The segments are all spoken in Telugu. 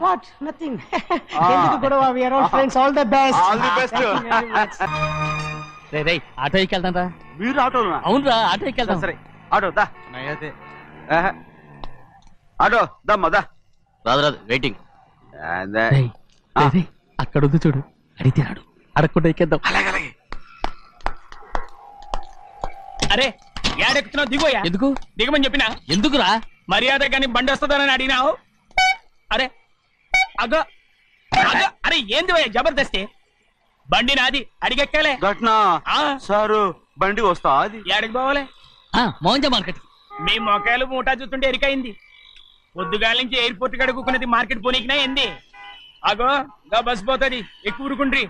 What? Nothing. ఎందుకు గొడవ? We are all friends. All the best. All the best. రే ఆటో ఎక్కెళ్తాం రా. మీరు ఆటోనా? అవునురా ఆటో ఎక్కెళ్తాం. సరే ఆటో దా. ఆటో దమ్మా దా. రాదు వెయిటింగ్. అక్కడ ఉంది చూడు, అడిగితే రాడు, అడగకుండా ఎక్కేద్దాం. అరే ఏడెక్కుతున్నావు? దిగోయా. ఎందుకు దిగమని చెప్పినా? ఎందుకురా? మర్యాద కానీ బండి వస్తుందని అడిగినావు. అరే అగో అగో, అరే ఏంది భయ్యా జబర్దస్తి? బండి నాది, అడిగెక్కాలే. ఘట్నా సారు బండి వస్తా. అది ఏడకి పోవాలి? మోహన్ మార్కెట్. మీ మొక్కలు మూటా చూస్తుంటే ఎరికైంది. పొద్దుగాల నుంచి ఎయిర్పోర్ట్ కడుక్కున్నది మార్కెట్ పోనీకినా ఏంది? అగో గా బస్ పోతుంది, ఎక్కువ ఊరుకుండ్రి.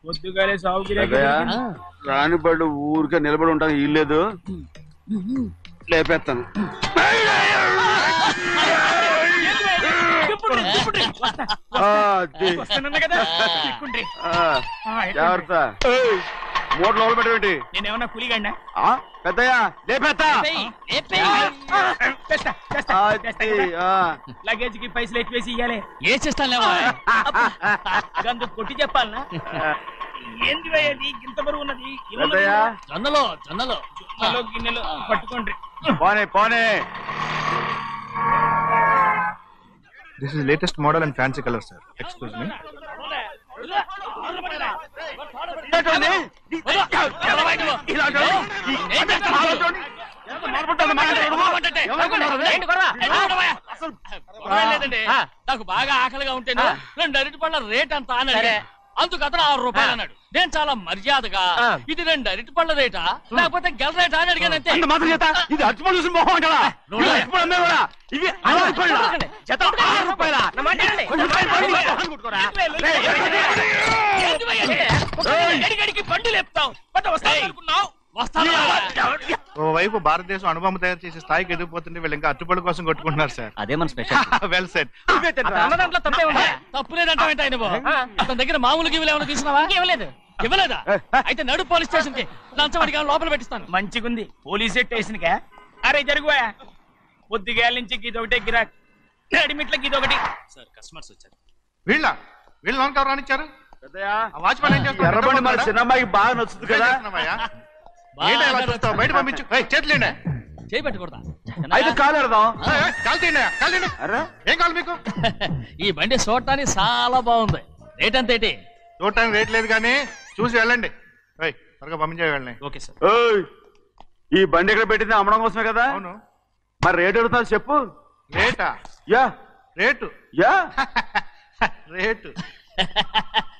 పొద్దుగాలే సాగు రాని బళ్ళు ఊరికే నిలబడి ఉంటాను. ఇల్లేదు లేపేస్తాను. జాగ్రత్త. మూడు లోపల పెట్టేటి. నేనేమన్నా కూలిగండా? పెద్దయ్యా లేపేస్తా. లగేజ్ కి పైసలు ఎక్కువేసి ఇయ్యాలి. ఏ చేస్తాను గందు కొట్టి చెప్పాలనా? ఏంది భయ్యది ఇంత బరువు ఉన్నది? జొన్నలో జొన్నలో జొన్నలో గిన్నెలు పట్టుకోండి. పోనే పోనే. This is latest model and fancy color, sir. Excuse me. నాకు బాగా ఆకలిగా ఉంటేను 2 అరటి పళ్ళ రేట్ అంత అన్నాడు. అందుకు అతను 6 రూపాయలు అన్నాడు. నేను చాలా మర్యాదగా ఇది 2 అరటి పళ్ళ రేటా లేకపోతే గెల రేటా అని అడిగాను. అంతే. ఇది అరటిపళ్ళు చూసి మొహం కదా. ఇవి బండి లేపుతావు. ఓవైపు భారతదేశం అనుభవం తయారు చేసే స్థాయికి ఎదిగిపోతుంటే వీళ్ళు ఇంకా అట్టుపడి కోసం కొట్టుకుంటున్నారు సార్. అదే మన స్పెషల్. Well said. తప్పు లేదంటావేంటి ఆయన? అతని దగ్గర మామూలు గివ్వులు ఏమైనా తీసుకున్నావా? ఇవ్వలేదా? అయితే నడు పోలీస్ స్టేషన్ కి లంచం అడిగా లోపల పెట్టిస్తాను. మంచిగుంది పోలీస్ స్టేషన్ కా? అరే జరుగువా. పొద్దుగాల నుంచి గీదొకటే గిరాక్, రెడీమేట్ల గీదొకటి. సార్ కస్టమర్స్ వచ్చారు. వీళ్ళ లోన్ కవర్ రానిచ్చారు. వాచ్మెన్ ఏం చేస్తారు? ఎర్రబండి మన చిన్నమ్మాయికి బాగా నచ్చుతుంది కదా. బయట పంపించు. చేతులేండి. చేయి పెట్టకూడదా? అయితే కాలు ఎడదాం. కాలు తీయండి. ఏం కావాలి మీకు? ఈ బండి చూడటానికి చాలా బాగుంది. రేట్ అంత ఏంటి? చూడటానికి రేట్ లేదు కానీ చూసి వెళ్ళండి. త్వరగా పంపించే వెళ్ళండి. Okay sir. ఈ బండి ఎక్కడ పెట్టింది? అమ్మడం కోసమే కదా. అవును. మరి రేట్ అడుగుతాను చెప్పు. రేటా? Yeah rate. Yeah rate.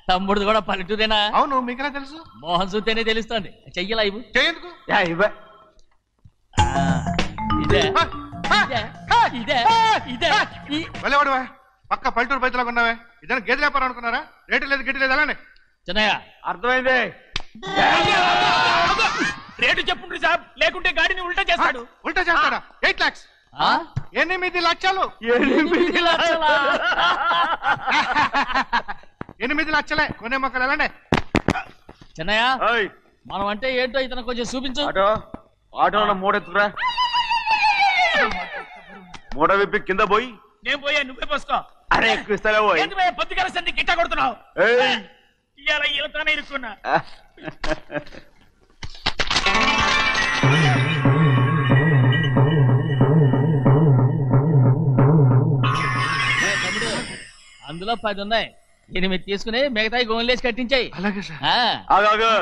తమ్ముడు కూడా పల్లెటూరేనా? అవును. మీకెలా తెలుసు? మోహన్ చూస్తేనే తెలుస్తుంది. చెయ్యలా ఇవ్వు. చెయ్యేందుకు? ఇవే ఇదే ఇదే ఇదే వెళ్ళేవాడువా? పక్క పల్లెటూరు బయటలాగా ఉన్నావే. ఇదైనా గేదె వ్యాపారం అనుకున్నారా? రేటు లేదు గిట్టు లేదు. అలానే చిన్నయ్య అర్థమైంది. రేటు చెప్పుండ్రి సాబ్, లేకుంటే గాడిని ఉల్టా చేస్తాడు. ఉల్టా చేస్తాడా? 8 lakhs. 8 లక్షలు. 8 లక్షలా? 8 లక్షలే. కొనే మొక్కలు ఎలానే. చిన్నయ్య మనం అంటే ఏంటో ఇతను కొంచెం చూపించు. ఆటోలో మూడెత్తుకురా. మూడ విప్పి కింద పోయి. నేను పోయా, నువ్వే పోసుకో. అరే ఎక్కువ ఇస్తాలే పోయి. పొద్దుగాల సంది గిట్ట కొడుతున్నావు. ఇవాళ ఈలతోనే ఇరుక్కున్నా. అందులో 10 ఉన్నాయి. 8 తీసుకుని మిగతాయి గోన్లేసి కట్టించాయి. అలాగే సార్. ఆగాగు.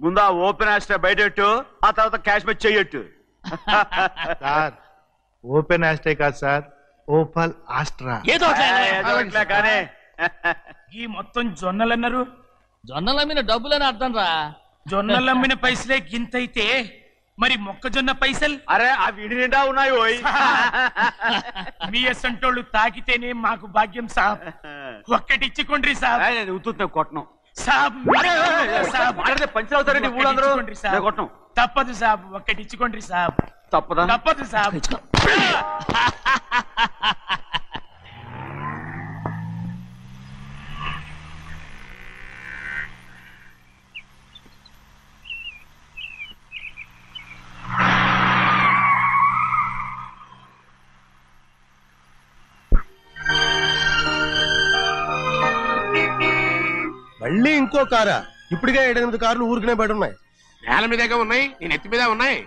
ముందు ఆ ఓపెన్ ఆస్ట్రా బయటెట్టు, ఆ తర్వాత క్యాష్ మీద చెయ్యట్టు. సార్ ఓపెన్ ఆస్ట్రే కాదు సార్, ఓపల్ ఆస్ట్రా. ఏదో కానీ ఈ మొత్తం జొన్నలన్నారు. జొన్నలమ్మిన డబ్బులని అర్థం రా. జొన్నలమ్మిన పైసలే గింతైతే మరి మొక్కజొన్న పైసలు? అరే ఆ విడి నిండా ఉన్నాయి. ఓయ్ మీ అసంటోళ్ళు తాకితేనే మాకు భాగ్యం సాబ్. ఒక్కటిచ్చుకోండి సాబ్. ఉత్తున్నా కొట్టను సాబ్. పంచర్ అవుతారండి ఊళ్ళందరూ. కొట్టను. తప్పదు సాబ్, ఒక్కటిచ్చుకోండి సాబ్. తప్పదా? తప్పదు సాబ్. మళ్ళీ ఇంకో కారా? ఇప్పటికే 7-8 కార్లు ఊరికనే బయట ఉన్నాయి. నేల మీదగా ఉన్నాయి, నేను ఎత్తి మీద ఉన్నాయి.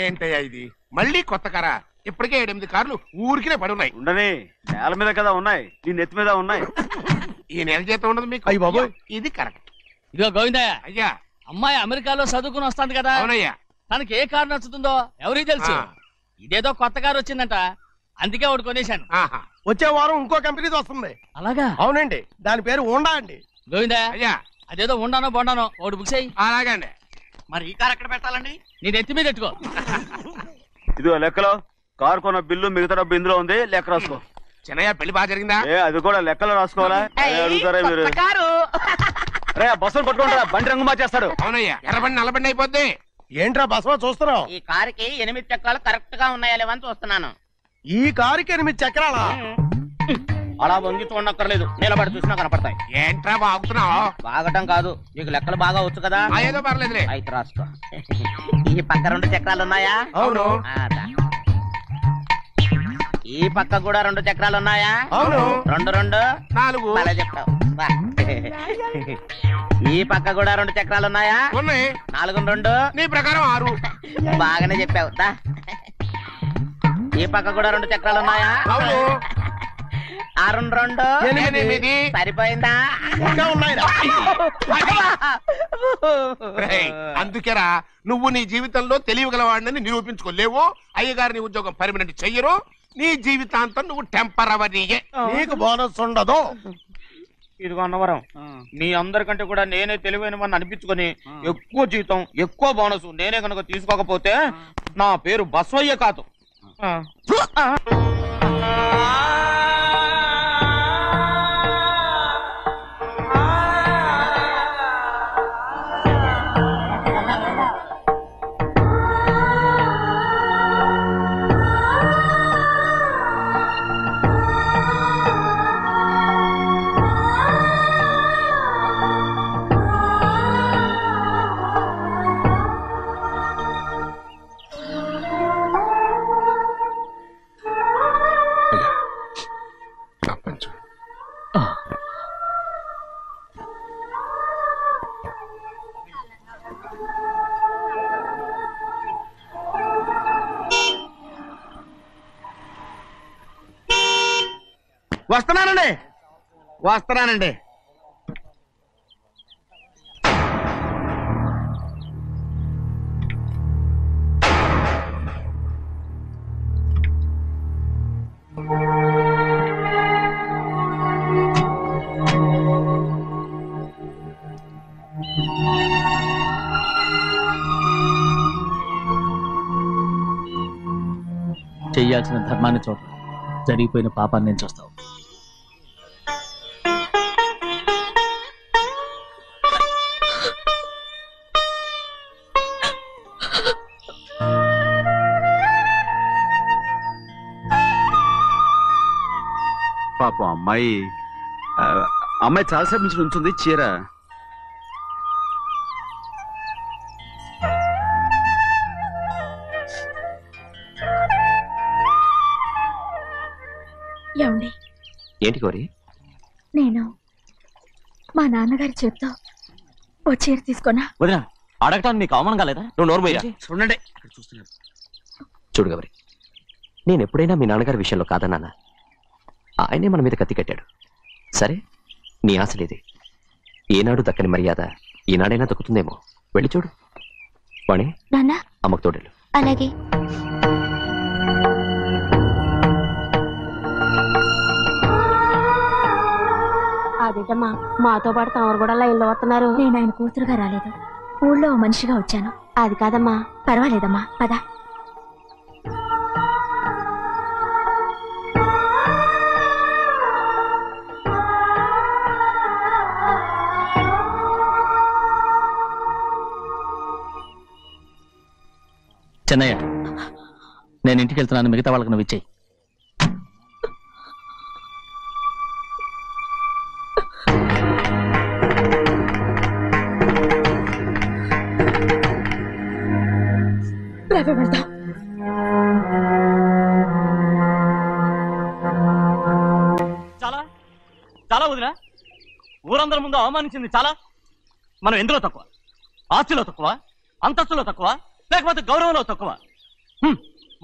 ఏంటయ్యా ఇది? మళ్ళీ కొత్త కారా? ఇప్పటికే 7-8 కార్లు ఊరికినే పడున్నాయి. ఉండని, నేల మీద కదా ఉన్నాయి, నీ నెత్తి మీద ఉన్నాయి. ఈ నెల జీతం ఉండదు మీకు? అయ్య బాబోయ్. ఇది కరెక్ట్. ఇదిగో గోవిందయ్య, అయ్యా. అమ్మాయి అమెరికాలో చదువుకుని వస్తాంది కదా, అవునయ్యా. తనకి ఏ కారు నచ్చుతుందో ఎవరికి తెలుసు. ఇదేదో కొత్త కారు వచ్చిందంట, అందుకే ఒకటి కొనేశాను. ఆహా. వచ్చే వారం ఇంకో కంపెనీది వస్తుంది. అలాగా? అవునండి, దాని పేరు హోండా అండి. గోవిందయ్య, అయ్యా. అదేదో ఉండానో బొండానో ఒకటి బుక్ చేయి. అలాగండి. మరి ఈ కారు ఎక్కడ పెట్టాలండి? నీ నెత్తి మీద పెట్టుకో. ఇదిగో లెక్కలో కారు కొన్న బిల్లు, మిగతా డబ్బు ఇందులో ఉంది, లెక్క రాసుకో. చిన్నయ్య పెళ్లి బాగా జరిగిందా? అది కూడా లెక్కలో రాసుకోవాలా? అడుగుతారా మీరు? రే బస్సులు పట్టుకుంటారా, బండి రంగు మార్చేస్తాడు. అవునయ్యా, ఎర్రబండి నల్లబండి అయిపోద్ది. ఏంట్రా బసవా చూస్తున్నావు? ఈ కారుకి 8 చక్రాలు కరెక్ట్ గా ఉన్నాయా లేవని చూస్తున్నాను. ఈ కారుకి 8 చక్రాలా? అలా వంగి చూడక్కర్లేదు, నిలబడి చూసినా కనపడతాయి. ఏంట్రా బాగుతున్నావు? బాగటం కాదు, నీకు లెక్కలు బాగా వచ్చు కదా. ఏదో పర్లేదులే. అయితే రాసుకో. ఈ పక్క 2 చక్రాలు ఉన్నాయా? అవును. ఈ పక్క కూడా 2 చక్రాలు ఉన్నాయా? అవును. 2 2 4. అలా చెప్తావు. ఈ పక్క కూడా 2 చక్రాలు ఉన్నాయా? ఉన్నాయి. 4 2 నీ ప్రకారం 6. బాగానే చెప్పావు. ఈ పక్క కూడా 2 చక్రాలు ఉన్నాయా? అవును. 6 2 8. సరిపోయిందా? ఇంకా ఉన్నాయిరా. అందుకేరా నువ్వు నీ జీవితంలో తెలియగలవాడిని నిరూపించుకోలేవు. అయ్యగారిని ఉద్యోగం పర్మనెంట్ చెయ్యరు. నీ జీవితాంతం నువ్వు టెంపరవరీయే. నీకు బోనస్ ఉండదు. ఇదిగో అన్నవరం, మీ అందరికంటే కూడా నేనే తెలివైన వాడిని అనిపించుకొని ఎక్కువ జీతం, ఎక్కువ బోనస్ నేనే కనుక తీసుకోకపోతే నా పేరు బస్వయ్య కాదు. వస్తున్నానండి. చెయ్యాల్సిన ధర్మాన్ని చూడ, జరిగిపోయిన పాపాన్ని నేను చూస్తావు. పాపం అమ్మాయి చాలాసేపు నుంచి ఉంచుంది చీర. ఏమండి? ఏంటి కోరి? నేను మా నాన్నగారి చేతితో ఓ చీర తీసుకున్నా. వదినా, అడగటానికి నీకు అవమానం కాలేదా? నువ్వు నోర్మయ్యా. చూడండి అక్కడ చూస్తున్నాడు. చూడు గౌరి, నేను ఎప్పుడైనా మీ నాన్నగారి విషయంలో కాదన్నానా? ఆయనే మన మీద కత్తి కట్టాడు. సరే, నీ ఆశలేది. ఏనాడు దక్కని మర్యాద ఈనాడైనా దక్కుతుందేమో. వెళ్ళి చూడు. వాణి, నాన్న అమ్మకు తోడేలు. అలాగే. అదేటమ్మా, మాతో పాటు తమరు కూడా లైన్లో వస్తున్నారు. నేను ఆయన కూతురుగా రాలేదు, ఊళ్ళో మనిషిగా వచ్చాను. అది కాదమ్మా. పర్వాలేదమ్మా, పద. చెన్నయ్య, నేను ఇంటికి వెళ్తున్నాను, మిగతా వాళ్ళకి నువ్వు ఇచ్చేయి. వెళ్దాం. చాలా వదినా ఊరందరి ముందు అవమానించింది చాలా. మనం ఎందులో తక్కువ? ఆస్తిలో తక్కువ, అంతస్తులో తక్కువ, లేకపోతే గౌరవంలో తక్కువ?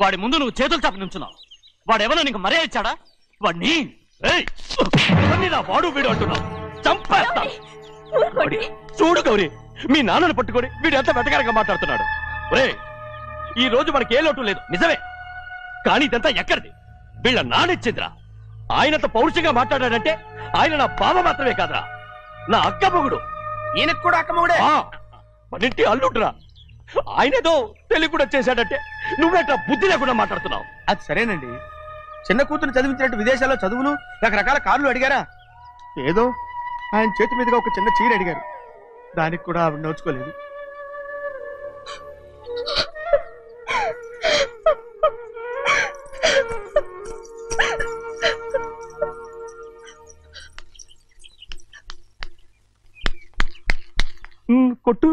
వాడి ముందు నువ్వు చేతులు చాపి నుంచున్నావు. వాడెవరో నీకు మర్యాద ఇచ్చాడా? వాడిని వాడు వీడు అంటున్నావు. చంపేస్తా. చూడు గౌరీ, మీ నాన్నను పట్టుకొని వీడు ఎంత వెతకారంగా మాట్లాడుతున్నాడు. ఒరే, ఈ రోజు మనకి ఏ లోటు లేదు నిజమే, కానీ ఇదంతా ఎక్కడిది? వీళ్ళ నానిచ్చిందిరా. ఆయనంత పౌరుషంగా మాట్లాడాడంటే ఆయన నా బావ మాత్రమే కాదురా, నా అక్క మొగుడు. ఈయనకు కూడా అక్క మొగుడే. పన్నింటి అల్లుడురా. ఆయనేదో తెలివి కూడా చేశాడంటే నువ్వేట్లా బుద్ధి లేకుండా మాట్లాడుతున్నావు. అది సరేనండి, చిన్న కూతురు చదివించినట్టు విదేశాల్లో చదువులు రకరకాల కార్లు అడిగారా? ఏదో ఆయన చేతి మీదుగా ఒక చిన్న చీర అడిగారు, దానికి కూడా ఆవిడ నోచుకోలేదు. కొట్టు.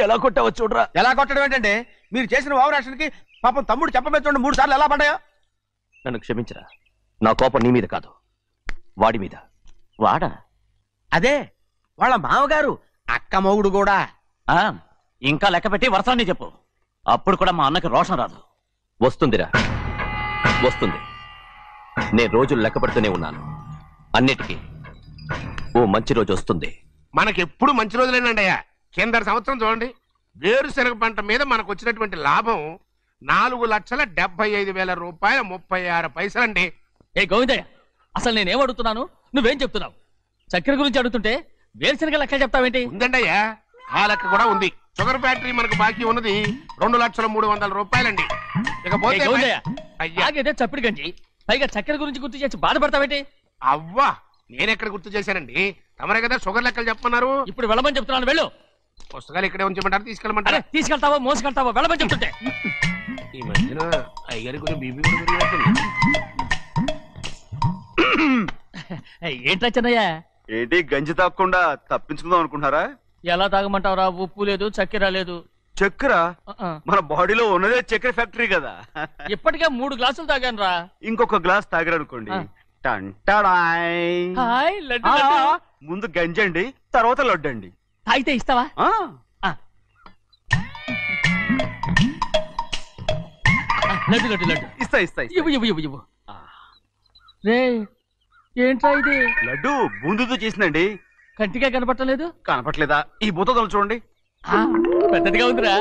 ఎలా కొట్టావో చూడరా. ఎలా కొట్టడం ఏంటంటే, మీరు చేసిన ఓవరాక్షన్కి పాపం తమ్ముడు చెప్పబెట్టండి 3 సార్లు ఎలా పడ్డాయో. నన్ను క్షమించరా, నా కోపం నీ మీద కాదు, వాడి మీద. వాడా? అదే వాళ్ళ మామగారు అక్క మొగుడు కూడా. ఇంకా లెక్క పెట్టి వరసాన్ని చెప్పు, అప్పుడు కూడా మా అన్నకి రోషం రాదు. వస్తుందిరా, వస్తుంది. నేను రోజులు లెక్క పెడుతూనే ఉన్నాను. అన్నిటికీ ఓ మంచి రోజు వస్తుంది. మనకెప్పుడు మంచి రోజులేనండి అయ్యా. కింద సంవత్సరం చూడండి, వేరుశనగ పంట మీద మనకు వచ్చినటువంటి లాభం 4,75,000 రూపాయల 36 పైసలండి. ఏ గోవిందయ్య, అసలు నేనేం అడుగుతున్నాను, నువ్వేం చెప్తున్నావు? చక్కెర గురించి అడుగుతుంటే వేరుశనగ లెక్క చెప్తావేంటి? ఉందండి అయ్యా, ఆ లెక్క కూడా ఉంది. షుగర్ ఫ్యాక్టరీ మనకు బాకీ ఉన్నది 2,03,00,000 రూపాయలండి. ఇకపోతే ఆగేదే చప్పిడి గంజి, పైగా చక్కెర గురించి గుర్తు చేసి బాధపడతావేంటి? అవ్వా, నేనెక్కడ గుర్తు చేశానండి, తమరే కదా షుగర్ లెక్కలు చెప్పమన్నారు. ఇప్పుడు వెళ్ళమని చెప్తున్నాను, వెళ్ళు. పుస్తకాలు ఇక్కడే ఉంచమంటారు, తీసుకెళ్ళమంటారా? తీసుకెళ్తావో మోసుకెళ్తావో వెళ్ళమని చెప్తుంటే. ఈ మధ్యన అయ్యగారి కొంచెం బీపీ కూడా పెరిగినట్టుంది. ఏంట్రా చిన్నయ్య? ఏంటి గంజి తాగకుండా తప్పించుకుందాం అనుకుంటున్నారా? ఎలా తాగమంటావురా? ఉప్పు లేదు, చక్కెర లేదు. చక్కెర మన బాడీలో ఉన్నదే చక్కెర ఫ్యాక్టరీ కదా. ఇప్పటికే 3 గ్లాసులు తాగాను రా. ఇంకొక గ్లాస్ తాగారనుకోండి, ముందు గంజండి, తర్వాత లడ్డండి. తాగితే ఇస్తావా? లడ్డు లడ్డు లడ్డు ఇస్తా ఇస్తా. ఇవ్వు ఇవ్వు ఇవ్వు ఇవ్వు. రే, ఏంట్రా ఇది? లడ్డు బూందుతో చేసిందండి. కంటిగా కనపట్టలేదు. కనపట్లేదా? ఈ బూతలు చూడండి, పెద్దదిగా ఉందిరా.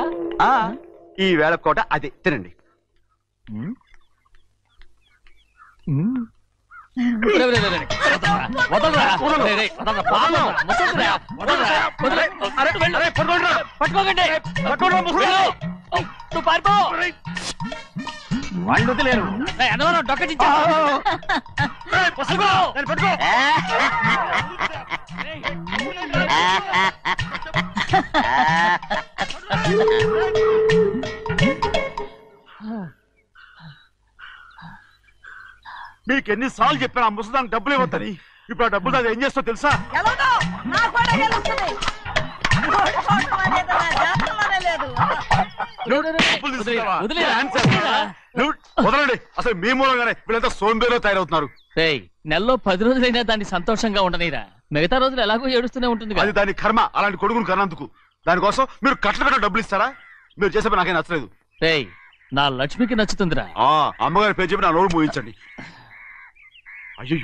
ఈ వేళ కోట అదే, తినండి. వాళ్ళు వదిలేరు. డొక్కచించా. మీకు ఎన్నిసార్లు చెప్పాను ఆ ముసదానికి డబ్బులు ఇవ్వద్దని. ఇప్పుడు ఆ డబ్బులు అది ఏం చేస్తో తెలుసా? వదలండి, అసలు మీ మూలంగానే వీళ్ళంతా సోంబేలో తయారవుతున్నారు. నెలలో 10 రోజులైనా దాన్ని సంతోషంగా ఉండనిరా. మిగతా రోజులు ఎలాగో ఏడుస్తూనే ఉంటుంది. అది దాని కర్మ, అలాంటి కొడుకును కన్నందుకు. దానికోసం మీరు కట్ట డబ్బులు ఇస్తారా? మీరు చేసే నాకేం నచ్చలేదు. నా లక్ష్మికి నచ్చుతుందిరా. అమ్మగారి పేరు చెప్పి నా నోరు మూయించండి. అయ్యో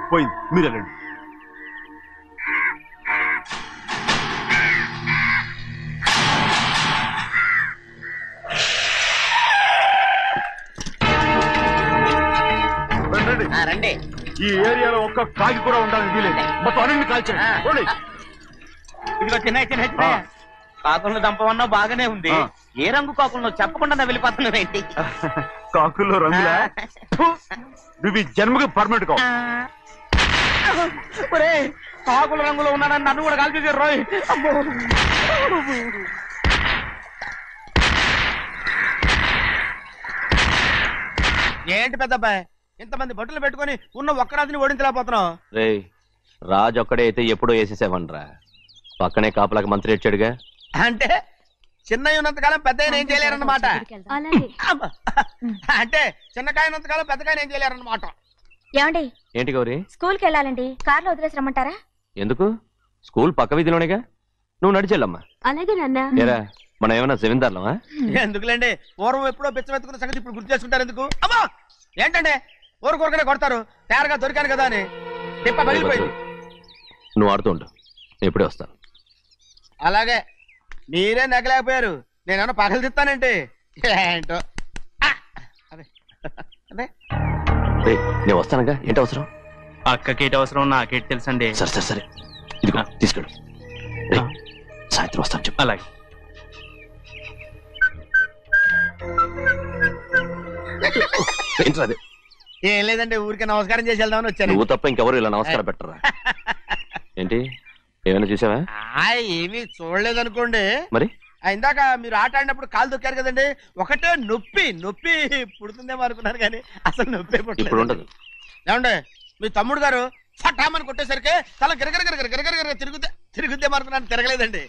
పోయింది, మీరు వెళ్ళండి. రండి. ఈ ఏరియాలో ఒక్క కాకి కూడా ఉండాలని వీలేదు. మొత్తం అన్నింటిని కాల్చండి. ఇదిగో చిన్న చిన్న కాకులను దంపమన్నా బాగానే ఉంది. ఏ రంగు కాకులను చెప్పకుండా వెళ్ళిపోతున్నావేంటి? కాకుల్లో రంగులా? నువ్వు ఈ జన్మకి పర్మనెంట్ కావు. కాకుల రంగులో ఉన్నానని నన్ను కూడా కాల్చేసారు రోయ్. ఏంటి పెద్దబ్బాయి, ఇంతమంది బట్టలు పెట్టుకుని ఉన్న ఒక్కరాజుని ఓడించలేకపోతున్నావు? రాజు ఒక్కడే అయితే ఎప్పుడో వేసేసేవనరా. పక్కనే కాపలాకి మంత్రి వచ్చాడుగా. అంటే చిన్నయ్య ఉన్నంతకాలం పెద్ద ఏం చేయలేరన్నమాట. అంటే చిన్నకాయ ఉన్నంతకాలం పెద్దకాయ ఏం చేయలేరన్నమాట. ఏమండి ఏంటి గౌరీ? స్కూల్కి వెళ్ళాలండి, కార్లో వదిలేసి రమ్మంటారా? ఎందుకు? స్కూల్ పక్క వీధిలోనేగా, నువ్వు నడిచెళ్ళమ్మా. అలాగే నాన్న. ఏరా మనం ఏమన్నా జమీందార్లమా? ఎందుకులేండి, పూర్వం ఎప్పుడో బిచ్చమెత్తుకున్న సంగతి ఇప్పుడు గుర్తు చేసుకుంటారు ఎందుకు? అమ్మా ఏంటంటే ఊరుకోరుకనే కొడతారు, తయారుగా దొరికాను కదా అని. తిప్ప పగిలిపోయింది. నువ్వు ఆడుతూ ఉండు, ఎప్పుడే వస్తాను. అలాగే మీరే నగలేకపోయారు, నేనేమన్నా పగలు తిస్తానంటే ఏంటో. అదే అదే నేను వస్తానుగా, ఏంటి అవసరం? అక్కకేటి అవసరం నాకేటి తెలుసండి. సరే సరే సరే, ఇదిగో తీసుకెళ్ళు. సాయంత్రం వస్తాను చెప్పు. అలాగే. ఏంట్రా అది? ఏం లేదండి, ఊరికే నమస్కారం చేసి వెళ్దామని వచ్చాను. నువ్వు తప్ప ఇంకెవరు ఇలా నమస్కారం పెట్టరా? ఏంటి ఏమైనా చూసావా? ఏమీ చూడలేదనుకోండి. మరి ఇందాక మీరు ఆట ఆడినప్పుడు కాలు దొక్కారు కదండి, ఒకటే నొప్పి నొప్పి పుడుతుందేమో అనుకున్నారు కానీ అసలు నొప్పి ఇప్పుడు ఉండదు. ఏమండి మీ తమ్ముడు గారు ఫటామని కొట్టేసరికి తల గిరగిర తిరుగుద్దేమో అనుకున్నాను, తిరగలేదండి.